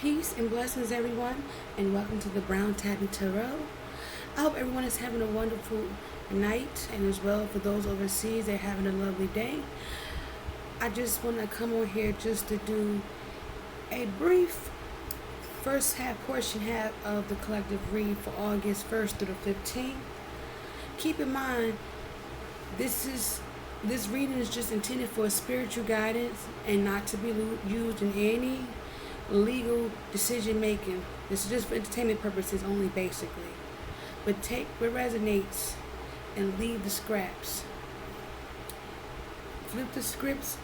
Peace and blessings, everyone, and welcome to the Brown Tabby Tarot. I hope everyone is having a wonderful night, and as well for those overseas, they're having a lovely day. I just want to come on here just to do a brief first half of the collective read for August 1st through the 15th. Keep in mind, this reading is just intended for spiritual guidance and not to be used in any legal decision making. This is just for entertainment purposes only, basically. But take what resonates and leave the scraps. Flip the scripts.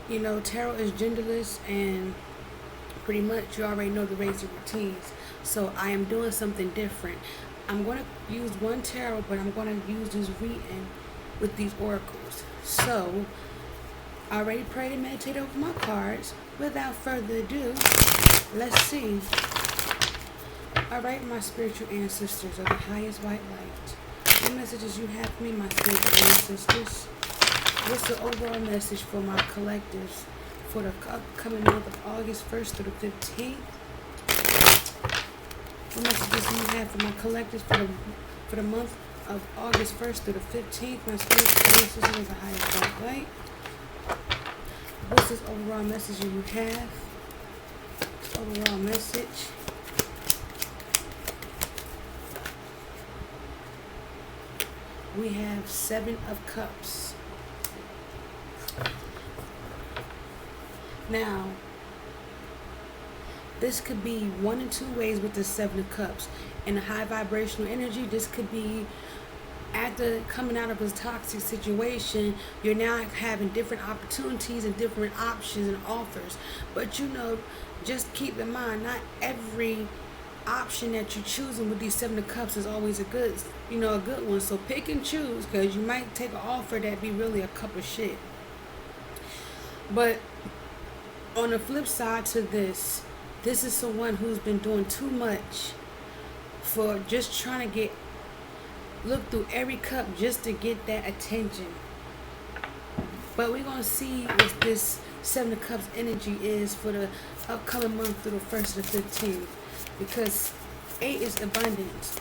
You know, tarot is genderless, and pretty much you already know the razor routines. So I am doing something different. I'm going to use one tarot, but I'm going to use this reading with these oracles. So I already prayed and meditated over my cards. Without further ado, let's see. Alright, my spiritual ancestors of the highest white light. What messages you have for me, my spiritual ancestors? What's the overall message for my collectives for the upcoming month of August 1st through the 15th? What messages do you have for my collectives for the month of August 1st through the 15th? My spiritual ancestors of the highest white light. What's this overall message you have? Overall message. We have 7 of Cups. Now, this could be one in two ways with the 7 of Cups. In a high vibrational energy, this could be after coming out of a toxic situation, you're now having different opportunities and different options and offers. But you know, just keep in mind, not every option that you're choosing with these 7 of Cups is always a good one. So pick and choose, because you might take an offer that be really a cup of shit. But on the flip side to this is someone who's been doing too much for just trying to look through every cup just to get that attention. But we're going to see what this 7 of Cups energy is for the upcoming month through the 1st to the 15th. Because 8 is abundance.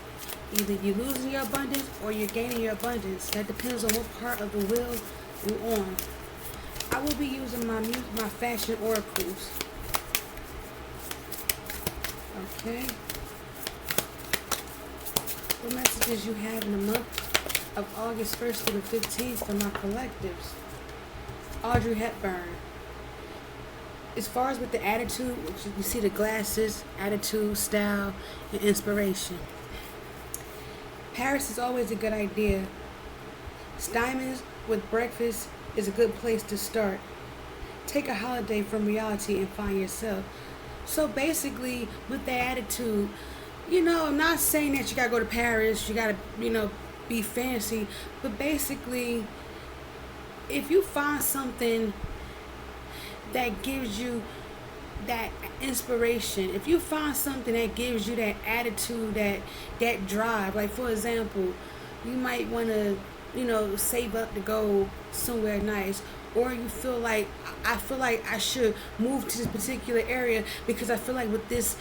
Either you're losing your abundance or you're gaining your abundance. That depends on what part of the wheel you're on. I will be using my fashion oracles. Okay. What messages you have in the month of August 1st through the 15th for my collectives? Audrey Hepburn. As far as with the attitude, which you see the glasses, attitude, style, and inspiration. Paris is always a good idea. Diamonds with breakfast is a good place to start. Take a holiday from reality and find yourself. So basically, with the attitude, I'm not saying that you gotta go to Paris, you gotta, be fancy, but basically, if you find something that gives you that inspiration, if you find something that gives you that attitude, that drive, like for example, you might want to, save up to go somewhere nice, or you feel like, I feel like I should move to this particular area because I feel like with this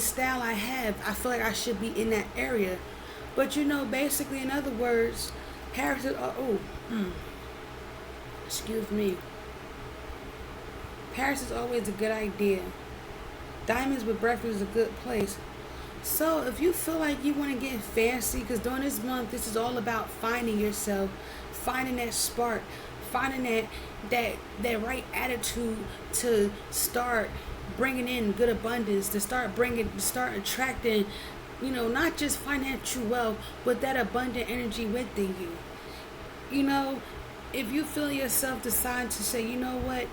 style I have, I feel like I should be in that area. But basically, in other words, Paris is, excuse me. Paris is always a good idea. Diamonds with breakfast is a good place. So if you feel like you want to get fancy, because during this month, this is all about finding yourself, finding that spark, finding that right attitude to start bringing in good abundance, to start attracting, not just financial wealth, but that abundant energy within you. If you feel yourself decide to say, you know what,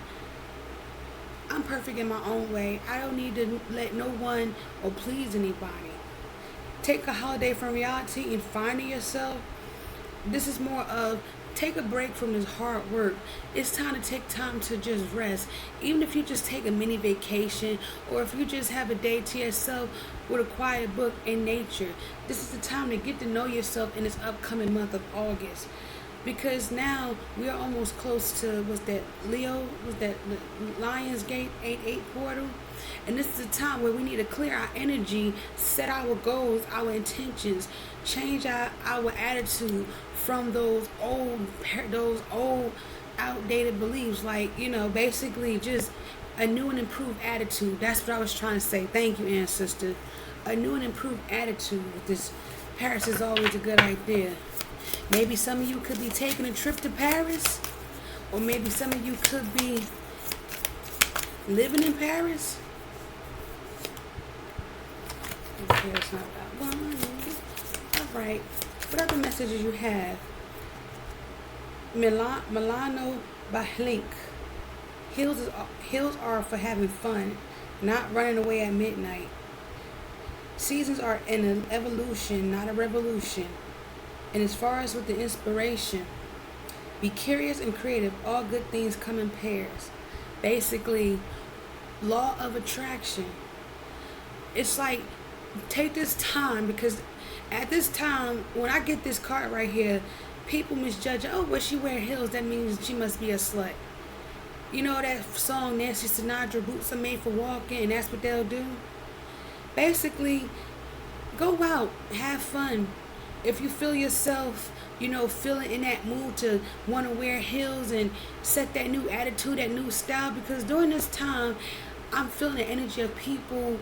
I'm perfect in my own way. I don't need to let no one or please anybody. Take a holiday from reality and finding yourself. This is more of take a break from this hard work. It's time to take time to just rest. Even if you just take a mini vacation, or if you just have a day to yourself with a quiet book in nature. This is the time to get to know yourself in this upcoming month of August. Because now we are almost close to, was that Lionsgate 8-8 portal? And this is a time where we need to clear our energy, set our goals, our intentions, change our attitude from those old outdated beliefs. Like, basically just a new and improved attitude. That's what I was trying to say. Thank you, ancestor. A new and improved attitude with this. Paris is always a good idea. Maybe some of you could be taking a trip to Paris, or maybe some of you could be living in Paris. Okay, it's not that one. All right. What other messages you have? Milano Bahlink. Hills are for having fun, not running away at midnight. Seasons are an evolution, not a revolution. And as far as with the inspiration, be curious and creative. All good things come in pairs. Basically, law of attraction. It's like, take this time, because at this time, when I get this card right here, people misjudge, oh, well, she wear heels, that means she must be a slut. You know that song, Nancy Sinatra, boots are made for walking, and that's what they'll do? Basically, go out, have fun. If you feel yourself, feeling in that mood to want to wear heels and set that new attitude, that new style, because during this time, I'm feeling the energy of people,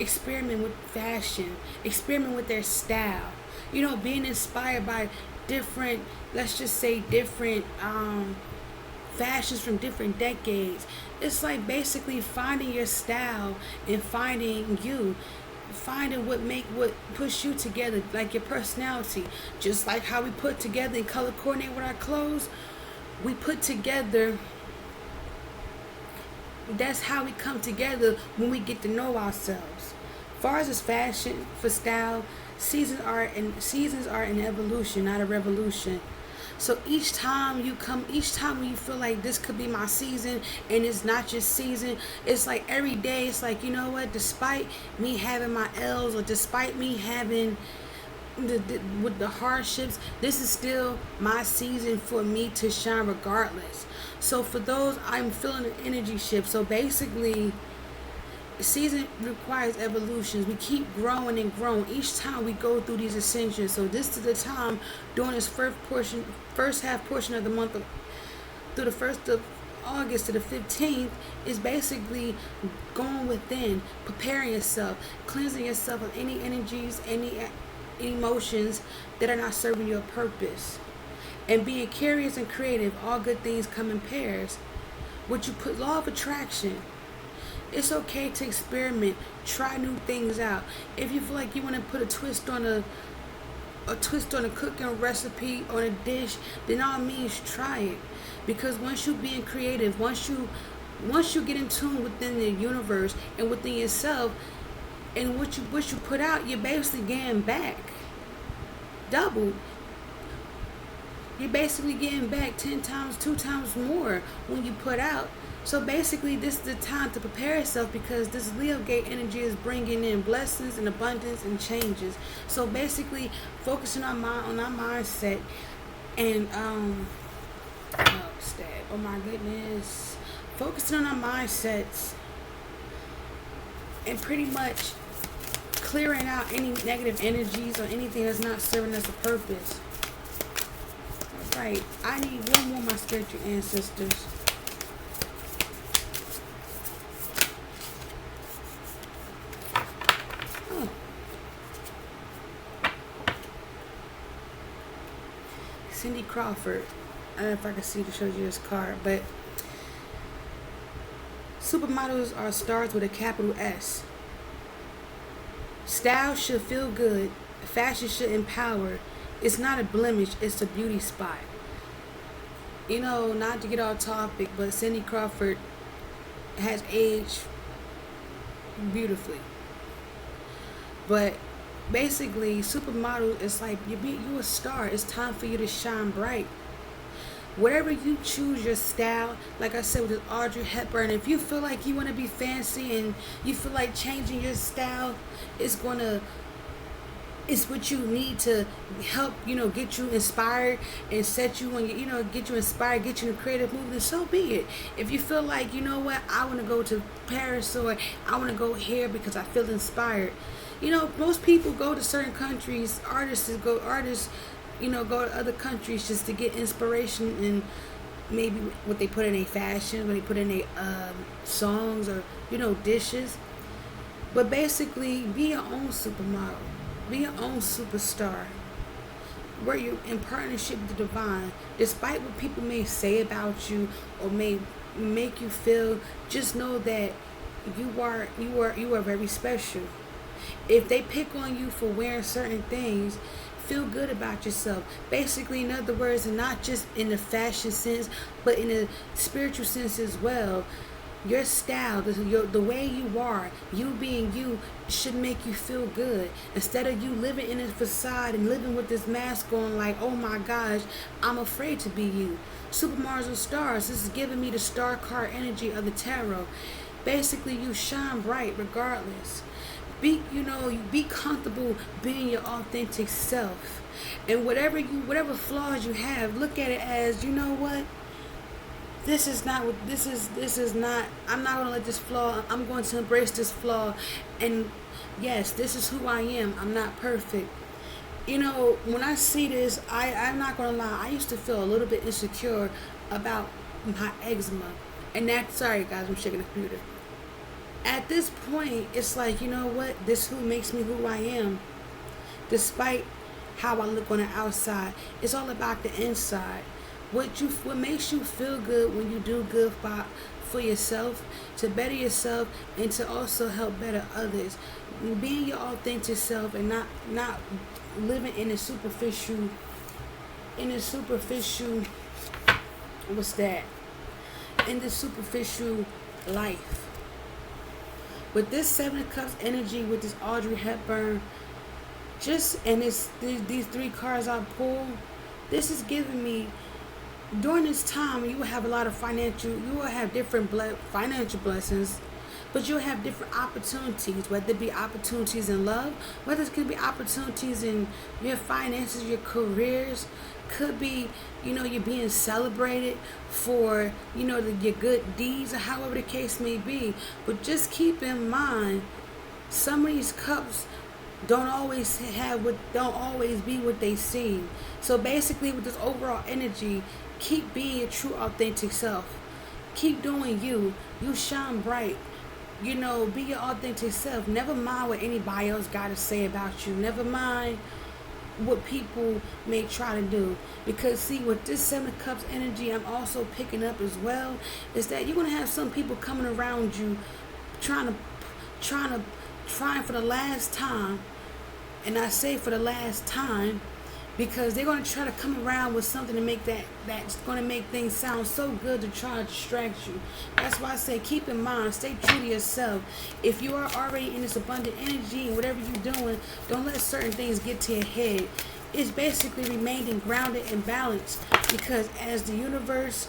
experiment with fashion, experiment with their style, being inspired by different, let's just say different fashions from different decades. It's like basically finding your style and finding what push you together, like your personality. Just like how we put together and color coordinate with our clothes, we put together. That's how we come together when we get to know ourselves. As far as fashion, for style, seasons are an evolution, not a revolution. So each time when you feel like this could be my season, and it's not your season, it's like every day, it's like, you know what, despite me having my L's, or despite me having with the hardships, this is still my season for me to shine regardless. So for those, I'm feeling an energy shift. So basically, season requires evolutions. We keep growing and growing each time we go through these ascensions. So this is the time during this first half portion of the month through the 1st of August to the 15th, is basically going within, preparing yourself, cleansing yourself of any energies, any emotions that are not serving your purpose, and being curious and creative. All good things come in pairs. What you put, law of attraction. It's okay to experiment, try new things out. If you feel like you want to put a twist on a cooking recipe, on a dish, then all means try it. Because once you being creative, once you get in tune within the universe and within yourself, and what you put out, you're basically getting back double. You're basically getting back 10 times, 2 times more when you put out. So basically, this is the time to prepare yourself, because this Leo gate energy is bringing in blessings and abundance and changes. So basically, focusing on our mindset, and oh my goodness, focusing on our mindsets, and pretty much clearing out any negative energies or anything that's not serving us a purpose. All right, I need one more, my spiritual ancestors. Cindy Crawford. I don't know if I can see to show you this card, but supermodels are stars with a capital S. Style should feel good. Fashion should empower. It's not a blemish, it's a beauty spot. Not to get off topic, but Cindy Crawford has aged beautifully. But basically, supermodel is like you a star. It's time for you to shine bright. Whatever you choose your style, like I said with Audrey Hepburn, if you feel like you want to be fancy and you feel like changing your style is going to it's what you need to help, get you inspired and set you on your, get you inspired, get you in a creative movement, so be it. If you feel like, what, I want to go to Paris, or I want to go here because I feel inspired. Most people go to certain countries, go to other countries just to get inspiration, and maybe what they put in a fashion, what they put in a songs, or dishes. But basically, be your own supermodel, be your own superstar, where you're in partnership with the divine. Despite what people may say about you or may make you feel, just know that you are very special. If they pick on you for wearing certain things, feel good about yourself. Basically, in other words, and not just in the fashion sense, but in a spiritual sense as well. Your style, the way you are, you being you, should make you feel good. Instead of you living in a facade and living with this mask on, like, oh my gosh, I'm afraid to be you. Super Mars and Stars, this is giving me the star card energy of the tarot. Basically, you shine bright regardless. Be comfortable being your authentic self. And whatever flaws you have, look at it as, what? This is not, I'm not going to let this flaw, I'm going to embrace this flaw. And yes, this is who I am. I'm not perfect. When I see this, I'm not going to lie, I used to feel a little bit insecure about my eczema. And sorry guys, I'm shaking the computer. At this point, it's like, what? This who makes me who I am. Despite how I look on the outside, it's all about the inside. What makes you feel good when you do good for yourself, to better yourself, and to also help better others. Being your authentic self, and not living in a superficial what's that? In the superficial life. With this Seven of Cups energy, with this Audrey Hepburn, these three cards I pulled, this is giving me, during this time, you will have different financial blessings, but you'll have different opportunities, whether it be opportunities in love, whether it could be opportunities in your finances, your careers, could be, you're being celebrated for, your good deeds, or however the case may be. But just keep in mind, some of these cups don't always be what they seem. So basically, with this overall energy, keep being your true authentic self. Keep doing you. You shine bright. Be your authentic self. Never mind what anybody else got to say about you. Never mind what people may try to do. Because see, with this Seven of Cups energy, I'm also picking up as well, is that you're going to have some people coming around you trying for the last time. And I say for the last time, because they're going to try to come around with something to make that's going to make things sound so good to try to distract you. That's why I say, keep in mind, stay true to yourself. If you are already in this abundant energy and whatever you're doing, don't let certain things get to your head. It's basically remaining grounded and balanced, because as the universe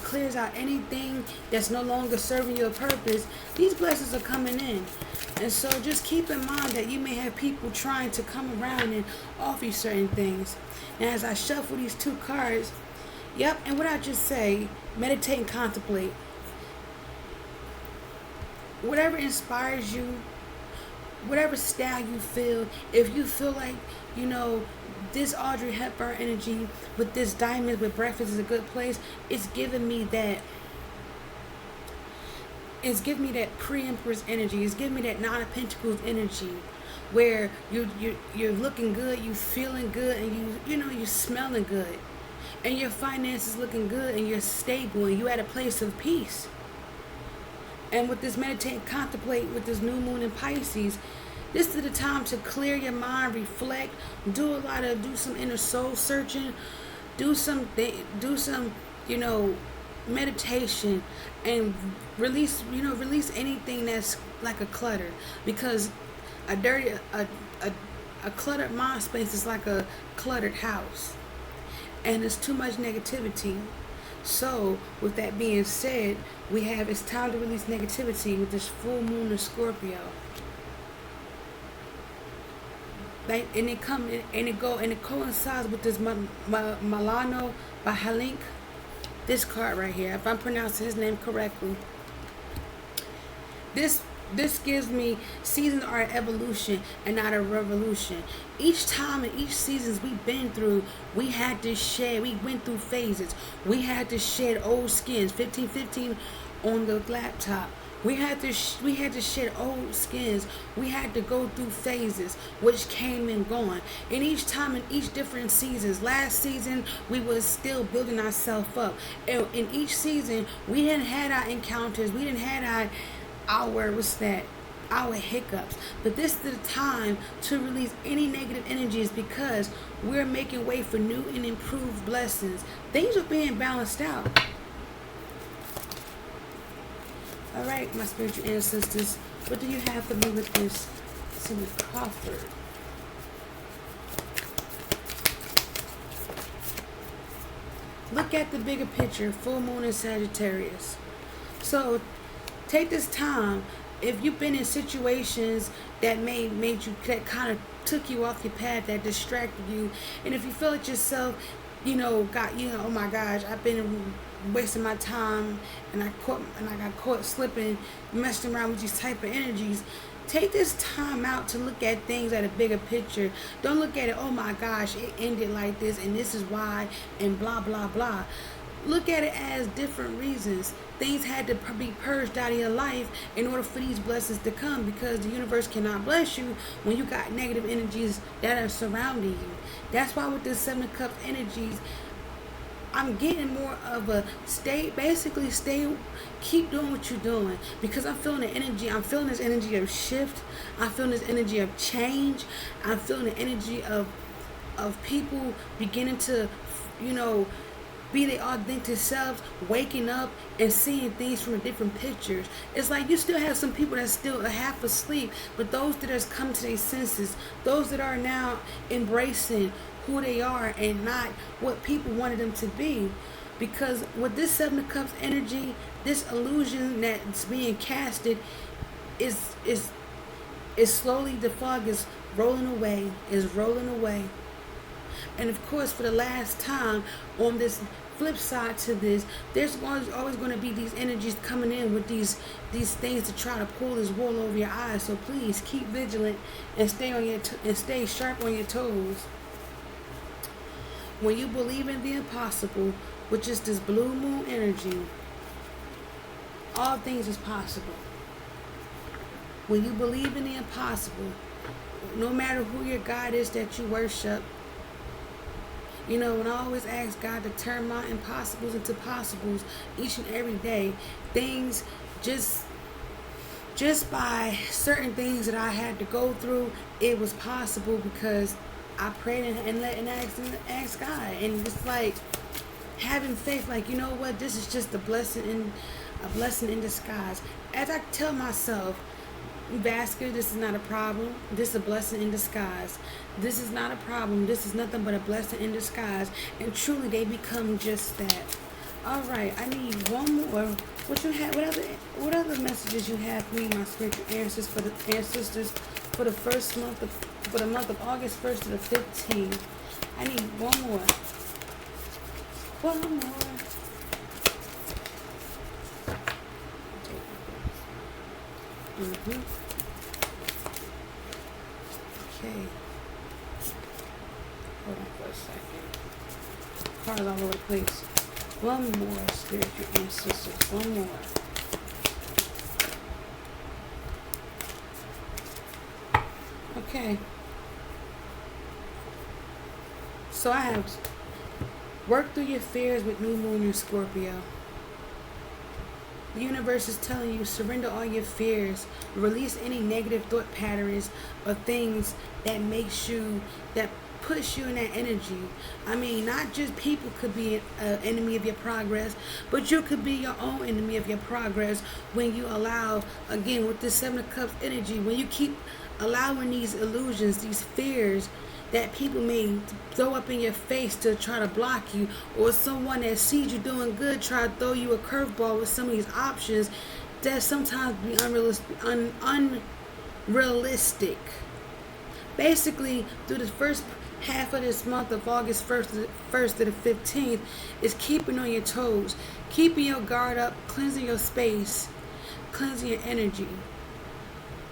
clears out anything that's no longer serving your purpose, these blessings are coming in. And so just keep in mind that you may have people trying to come around and offer you certain things. And as I shuffle these two cards, and what I just say, meditate and contemplate. Whatever inspires you, whatever style you feel, if you feel like, this Audrey Hepburn energy with this diamond with breakfast is a good place, it's giving me that pre-empress energy. It's giving me that Nine of Pentacles energy, where you're looking good, you feeling good, and you're smelling good, and your finances looking good, and you're stable, and you're at a place of peace. And with this meditate and contemplate, with this new moon in Pisces, this is the time to clear your mind, reflect, do some inner soul searching, do some meditation, and release anything that's like a clutter, because a cluttered mind space is like a cluttered house, and there's too much negativity. So, with that being said, we have it's time to release negativity with this full moon in Scorpio. Like, and it come and it coincides with this Milano Bahalink. This card right here, if I'm pronouncing his name correctly. This this gives me seasons are an evolution and not a revolution. Each time and each seasons we've been through, we had to shed. We went through phases. We had to shed old skins. 1515 on the laptop. We had to shed old skins. We had to go through phases, which came and gone. And each time in each different seasons. Last season we was still building ourselves up. And in each season we didn't had our encounters. We didn't had our what's that? Our hiccups. But this is the time to release any negative energies because we're making way for new and improved blessings. Things are being balanced out. All right, my spiritual ancestors, what do you have for me with this Cindy Crawford? Look at the bigger picture, full moon in Sagittarius. So take this time. If you've been in situations that made you, that kind of took you off your path, that distracted you, and if you feel it yourself, oh my gosh, I've been wasting my time and I got caught slipping, messing around with these type of energies. Take this time out to look at things at a bigger picture. Don't look at it, oh my gosh, it ended like this and this is why and blah blah blah. Look at it as different reasons. Things had to be purged out of your life in order for these blessings to come, because the universe cannot bless you when you got negative energies that are surrounding you. That's why with this Seven of Cups energies, I'm getting more of a keep doing what you're doing, because I'm feeling the energy. I'm feeling this energy of shift. I'm feeling this energy of change. I'm feeling the energy of people beginning to, be their authentic selves, waking up and seeing things from different pictures. It's like you still have some people that's still half asleep, but those that has come to their senses, those that are now embracing who they are and not what people wanted them to be. Because with this Seven of Cups energy, this illusion that's being casted is slowly, the fog is rolling away, And of course, for the last time, on this flip side to this, there's always going to be these energies coming in with these things to try to pull this wool over your eyes. So please keep vigilant and stay sharp on your toes. When you believe in the impossible, which is this blue moon energy, all things is possible. When you believe in the impossible, no matter who your God is that you worship, when I always ask God to turn my impossibles into possibles each and every day, things just by certain things that I had to go through, it was possible because I prayed and asked God. And it's like having faith, like, you know what, this is just a blessing in disguise. As I tell myself, Vasquer, this is not a problem. This is a blessing in disguise. This is not a problem. This is nothing but a blessing in disguise. And truly, they become just that. All right, I need one more. What you have? What other messages you have for me, my spiritual ancestors, for the first month for the month of August 1st to the 15th? I need one more. One more. Okay. Hold on for a second. Cards all over the place. One more, spiritual ancestors. One more. Okay. So I have worked through your fears with new moon in Scorpio. The universe is telling you, surrender all your fears, release any negative thought patterns or things that push you in that energy. I mean, not just people could be an enemy of your progress, but you could be your own enemy of your progress when you allow, again, with this Seven of Cups energy, when you keep allowing these illusions, these fears, that people may throw up in your face to try to block you, or someone that sees you doing good try to throw you a curveball with some of these options that sometimes be unrealistic. Basically, through the first half of this month of August 1st to the 15th is keeping on your toes, keeping your guard up, cleansing your space, cleansing your energy.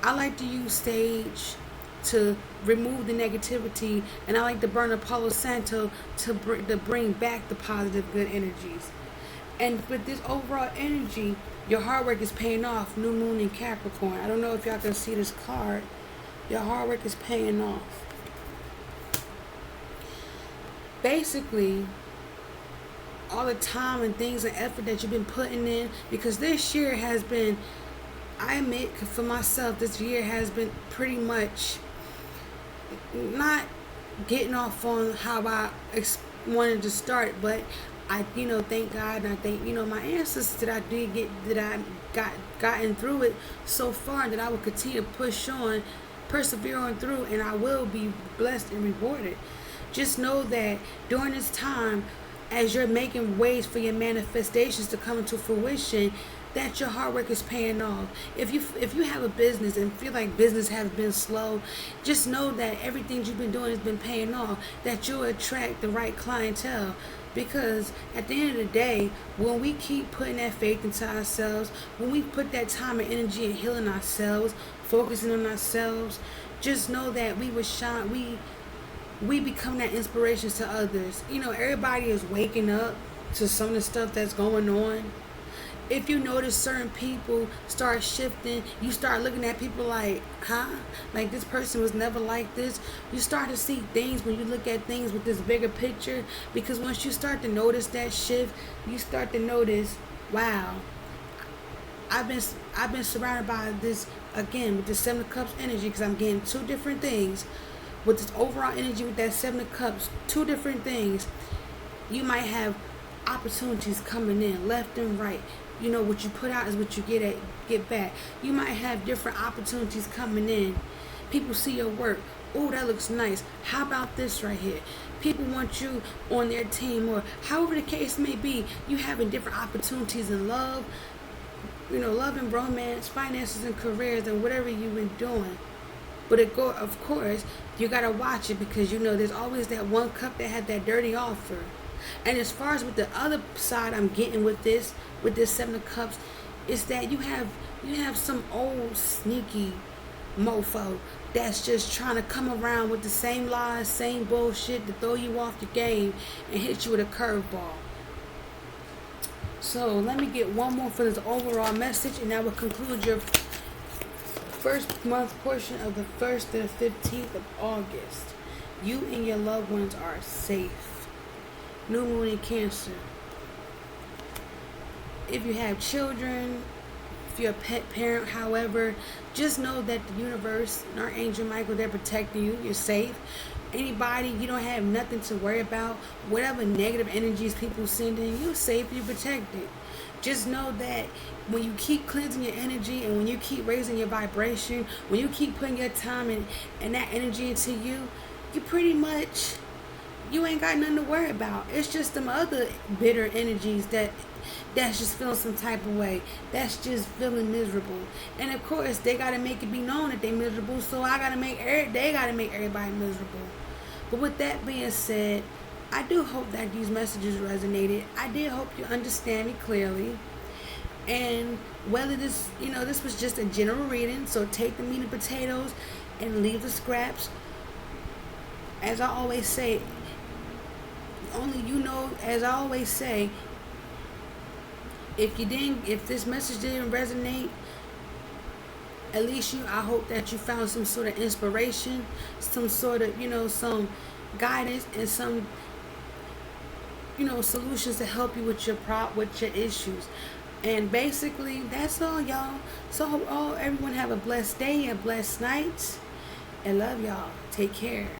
I like to use sage to remove the negativity, and I like to burn a Palo Santo to bring back the positive, good energies. And with this overall energy, your hard work is paying off. New moon in Capricorn. I don't know if y'all can see this card. Your hard work is paying off. Basically, all the time and things and effort that you've been putting in, because this year has been, I admit for myself, this year has been pretty much not getting off on how I wanted to start, but I, thank God, and I thank, my ancestors that I did get, that I gotten through it so far, that I will continue to push on, persevere on through, and I will be blessed and rewarded. Just know that during this time, as you're making ways for your manifestations to come into fruition, that your hard work is paying off. If you have a business and feel like business has been slow, just know that everything you've been doing has been paying off, that you'll attract the right clientele. Because at the end of the day, when we keep putting that faith into ourselves, when we put that time and energy in healing ourselves, focusing on ourselves, just know that we will shine, we become that inspiration to others. Everybody is waking up to some of the stuff that's going on. If you notice certain people start shifting, you start looking at people like, like this person was never like this. You start to see things when you look at things with this bigger picture, because once you start to notice that shift, you start to notice, wow, I've been surrounded by this, again, with the Seven of Cups energy, because I'm getting two different things. With this overall energy, with that Seven of Cups, two different things. You might have opportunities coming in left and right. What you put out is what you get back. You might have different opportunities coming in. People see your work. Oh, that looks nice. How about this right here? People want you on their team, or however the case may be. You having different opportunities in love, love and romance, finances and careers, and whatever you've been doing. But of course, you gotta watch it, because there's always that one cup that had that dirty offer. And as far as with the other side, I'm getting with this Seven of Cups, is that you have some old sneaky mofo that's just trying to come around with the same lies, same bullshit to throw you off the game and hit you with a curveball. So let me get one more for this overall message, and that will conclude your first month portion of the 1st to the 15th of August. You and your loved ones are safe. New moon in Cancer. If you have children, if you're a pet parent, however, just know that the universe and Archangel Michael, they're protecting you. You're safe. Anybody, you don't have nothing to worry about. Whatever negative energies people send in, you're safe, you're protected. Just know that when you keep cleansing your energy, and when you keep raising your vibration, when you keep putting your time and that energy into you, you pretty much, you ain't got nothing to worry about. It's just them other bitter energies that's just feeling some type of way, that's just feeling miserable. And of course, they gotta make it be known that they miserable, so they gotta make everybody miserable. But with that being said, I do hope that these messages resonated. I did hope you understand me clearly. And whether this was just a general reading, so take the meat and potatoes and leave the scraps. As I always say, as I always say, if this message didn't resonate, at least I hope that you found some sort of inspiration, some sort of, some guidance, and some, solutions to help you with your issues. And basically, that's all, y'all. So everyone have a blessed day, a blessed night, and love y'all. Take care.